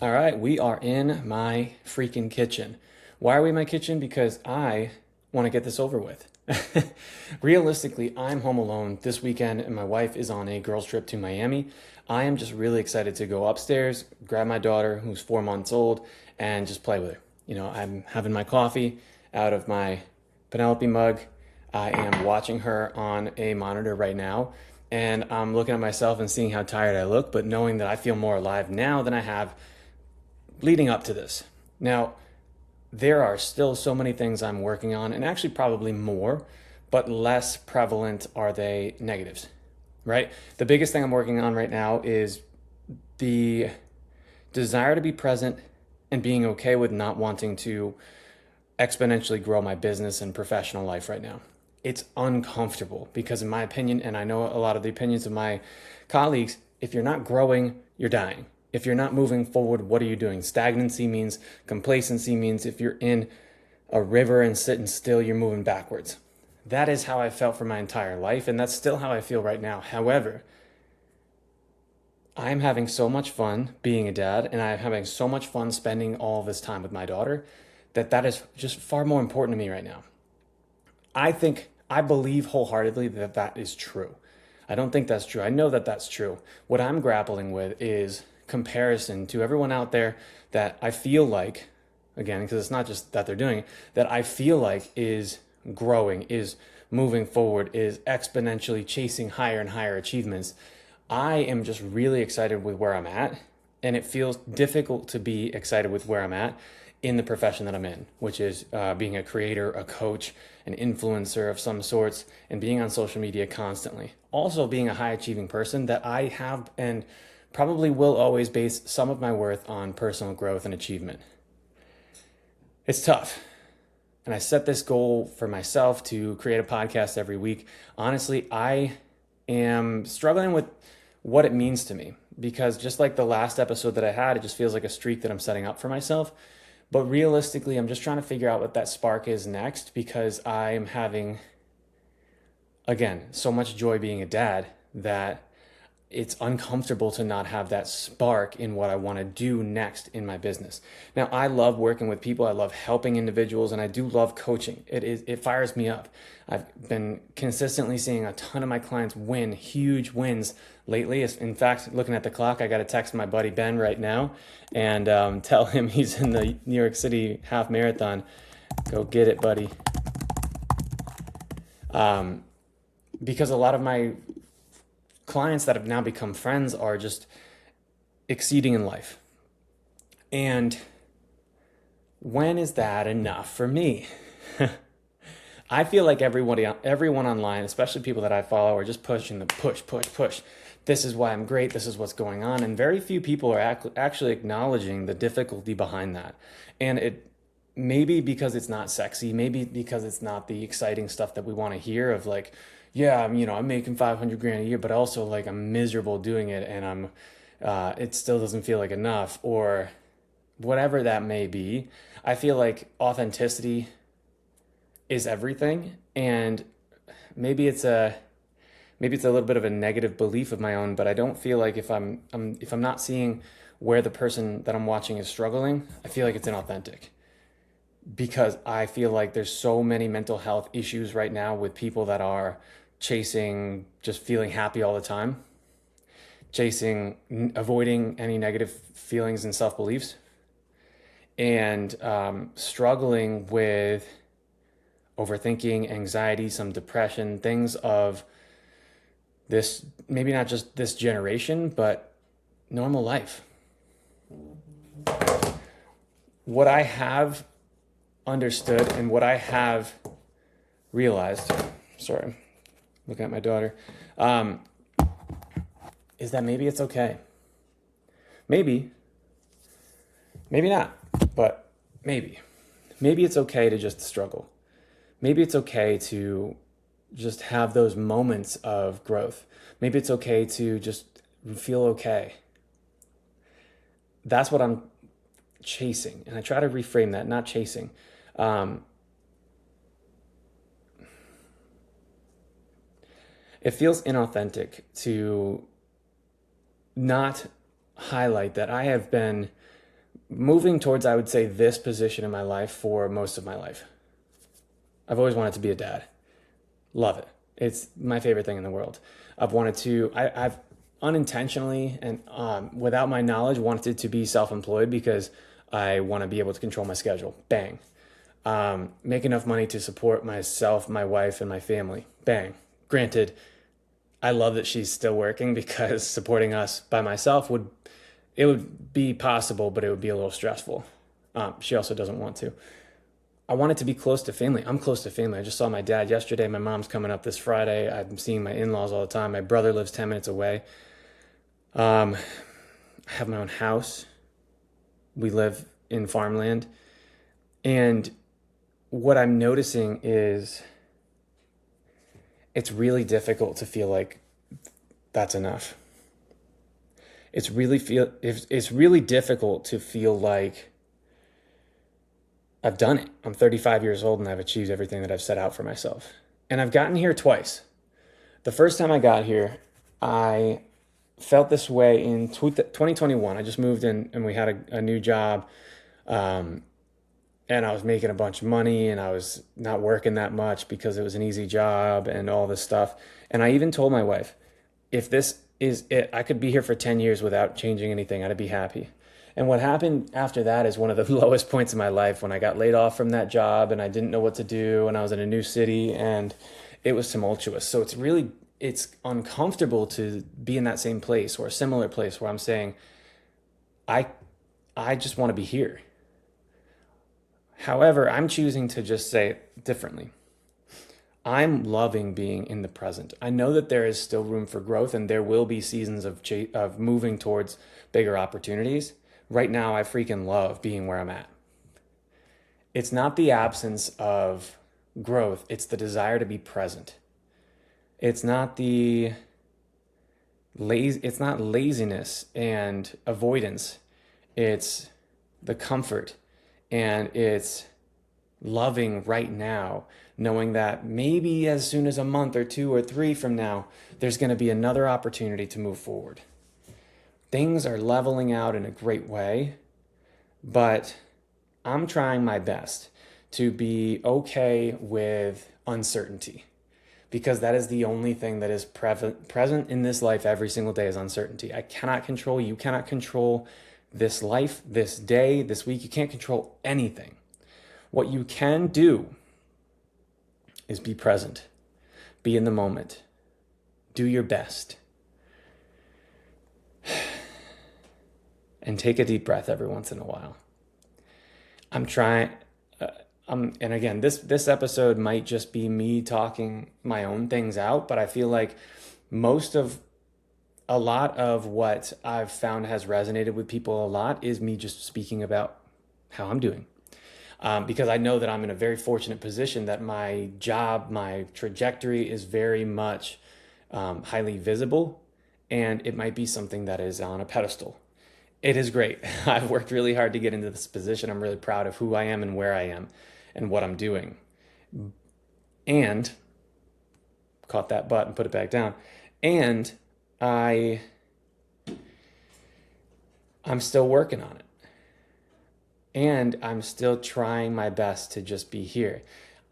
All right, we are in my freaking kitchen. Why are we in my kitchen? Because I want to get this over with. Realistically, I'm home alone this weekend and my wife is on a girls' trip to Miami. I am just really excited to go upstairs, grab my daughter who's 4 months old, and just play with her. I'm having my coffee out of my Penelope mug. I am watching her on a monitor right now, and I'm looking at myself and seeing how tired I look, but knowing that I feel more alive now than I have leading up to this. Now, there are still so many things I'm working on, and actually probably more, but less prevalent are they negatives, right? The biggest thing I'm working on right now is the desire to be present and being okay with not wanting to exponentially grow my business and professional life right now. It's uncomfortable because, in my opinion, and I know a lot of the opinions of my colleagues, if you're not growing, you're dying. If you're not moving forward, what are you doing? Stagnancy means complacency means if you're in a river and sitting still, you're moving backwards. That is how I felt for my entire life, and that's still how I feel right now. However, I'm having so much fun being a dad, and I'm having so much fun spending all this time with my daughter that is just far more important to me right now. I believe wholeheartedly that that is true. I don't think that's true. I know that that's true. What I'm grappling with is comparison to everyone out there that I feel like, again, because it's not just that they're doing, that I feel like is growing, is moving forward, is exponentially chasing higher and higher achievements. I am just really excited with where I'm at, and it feels difficult to be excited with where I'm at in the profession that I'm in, which is being a creator, a coach, an influencer of some sorts, and being on social media constantly. Also being a high achieving person that I have and probably will always base some of my worth on personal growth and achievement. It's tough. And I set this goal for myself to create a podcast every week. Honestly, I am struggling with what it means to me because just like the last episode that I had, it just feels like a streak that I'm setting up for myself. But realistically, I'm just trying to figure out what that spark is next because I'm having, again, so much joy being a dad that it's uncomfortable to not have that spark in what I want to do next in my business. Now, I love working with people. I love helping individuals, and I do love coaching. It fires me up. I've been consistently seeing a ton of my clients win huge wins lately. In fact, looking at the clock, I got to text my buddy Ben right now and tell him he's in the New York City half marathon. Go get it, buddy. Because a lot of my clients that have now become friends are just exceeding in life. And when is that enough for me? I feel like everyone online, especially people that I follow, are just pushing the push. This is why I'm great. This is what's going on. And very few people are actually acknowledging the difficulty behind that. And it maybe because it's not sexy, maybe because it's not the exciting stuff that we want to hear of like, yeah, I'm making 500 grand a year, but also like I'm miserable doing it and it still doesn't feel like enough or whatever that may be. I feel like authenticity is everything. And maybe it's a little bit of a negative belief of my own, but I don't feel like if I'm not seeing where the person that I'm watching is struggling, I feel like it's inauthentic. Because I feel like there's so many mental health issues right now with people that are chasing just feeling happy all the time, avoiding any negative feelings and self-beliefs, and struggling with overthinking, anxiety, some depression, things of this, maybe not just this generation, but normal life. What I have understood and what I have realized, sorry, I'm looking at my daughter, is that maybe it's okay. Maybe not, but maybe it's okay to just struggle. Maybe it's okay to just have those moments of growth. Maybe it's okay to just feel okay. That's what I'm chasing. And I try to reframe that, not chasing. It feels inauthentic to not highlight that I have been moving towards, I would say, this position in my life for most of my life. I've always wanted to be a dad. Love it. It's my favorite thing in the world. I've unintentionally and without my knowledge wanted to be self-employed because I want to be able to control my schedule. Bang. Make enough money to support myself, my wife, and my family. Bang. Granted, I love that she's still working because supporting us by myself would be possible, but it would be a little stressful. She also doesn't want to. I wanted to be close to family. I'm close to family. I just saw my dad yesterday. My mom's coming up this Friday. I'm seeing my in-laws all the time. My brother lives 10 minutes away. I have my own house. We live in farmland. And what I'm noticing is it's really difficult to feel like that's enough. It's really difficult to feel like I've done it. I'm 35 years old and I've achieved everything that I've set out for myself. And I've gotten here twice. The first time I got here, I felt this way in 2021. I just moved in and we had a new job. And I was making a bunch of money and I was not working that much because it was an easy job and all this stuff. And I even told my wife, if this is it, I could be here for 10 years without changing anything. I'd be happy. And what happened after that is one of the lowest points in my life when I got laid off from that job and I didn't know what to do and I was in a new city and it was tumultuous. So it's uncomfortable to be in that same place or a similar place where I'm saying, I just want to be here. However, I'm choosing to just say it differently. I'm loving being in the present. I know that there is still room for growth and there will be seasons of moving towards bigger opportunities. Right now, I freaking love being where I'm at. It's not the absence of growth. It's the desire to be present. It's not it's not laziness and avoidance. It's the comfort and it's loving right now, knowing that maybe as soon as a month or 2 or 3 from now, there's going to be another opportunity to move forward. Things are leveling out in a great way, but I'm trying my best to be okay with uncertainty because that is the only thing that is present in this life every single day is uncertainty. I cannot control, you cannot control this life, this day, this week. You can't control anything. What you can do is be present, be in the moment, do your best. And take a deep breath every once in a while. I'm trying, and again, this episode might just be me talking my own things out, but I feel like a lot of what I've found has resonated with people a lot is me just speaking about how I'm doing. Because I know that I'm in a very fortunate position that my job, my trajectory is very much highly visible, and it might be something that is on a pedestal. It is great. I've worked really hard to get into this position. I'm really proud of who I am and where I am and what I'm doing. And caught that butt and put it back down. And I'm still working on it. And I'm still trying my best to just be here.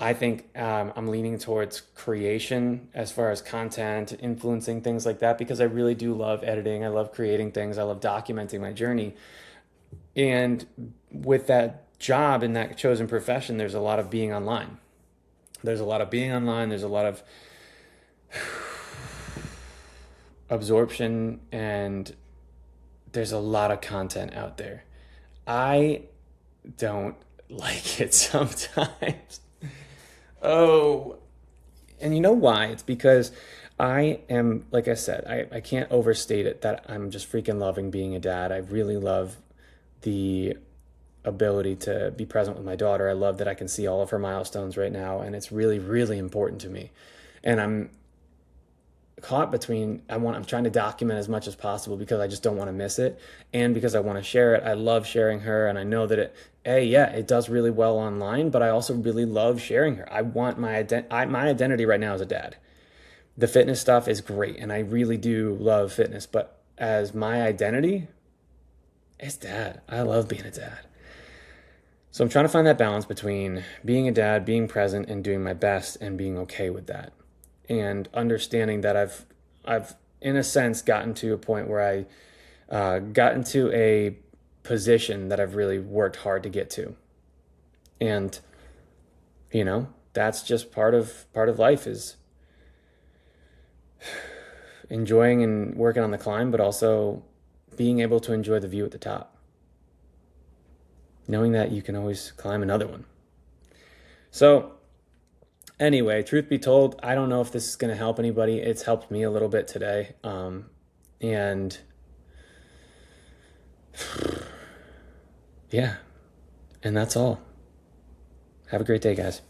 I think I'm leaning towards creation as far as content, influencing things like that, because I really do love editing. I love creating things. I love documenting my journey. And with that job and that chosen profession, there's a lot of being online. There's a lot of absorption, and there's a lot of content out there. I don't like it sometimes. Oh, and you know why? It's because I am, like I said, I can't overstate it that I'm just freaking loving being a dad. I really love the ability to be present with my daughter. I love that I can see all of her milestones right now, and it's really, really important to me. And I'm caught between I'm trying to document as much as possible because I just don't want to miss it, and because I want to share it. I love sharing her, and I know that it does really well online, but I also really love sharing her. I want my identity right now as a dad. The fitness stuff is great, and I really do love fitness, but as my identity, It's dad. I love being a dad. So I'm trying to find that balance between being a dad, being present, and doing my best, and being okay with that, and understanding that I've in a sense gotten to a point where I got into a position that I've really worked hard to get to, and that's just part of life is enjoying and working on the climb, but also being able to enjoy the view at the top, knowing that you can always climb another one. So anyway, truth be told, I don't know if this is going to help anybody. It's helped me a little bit today. And yeah, and that's all. Have a great day, guys.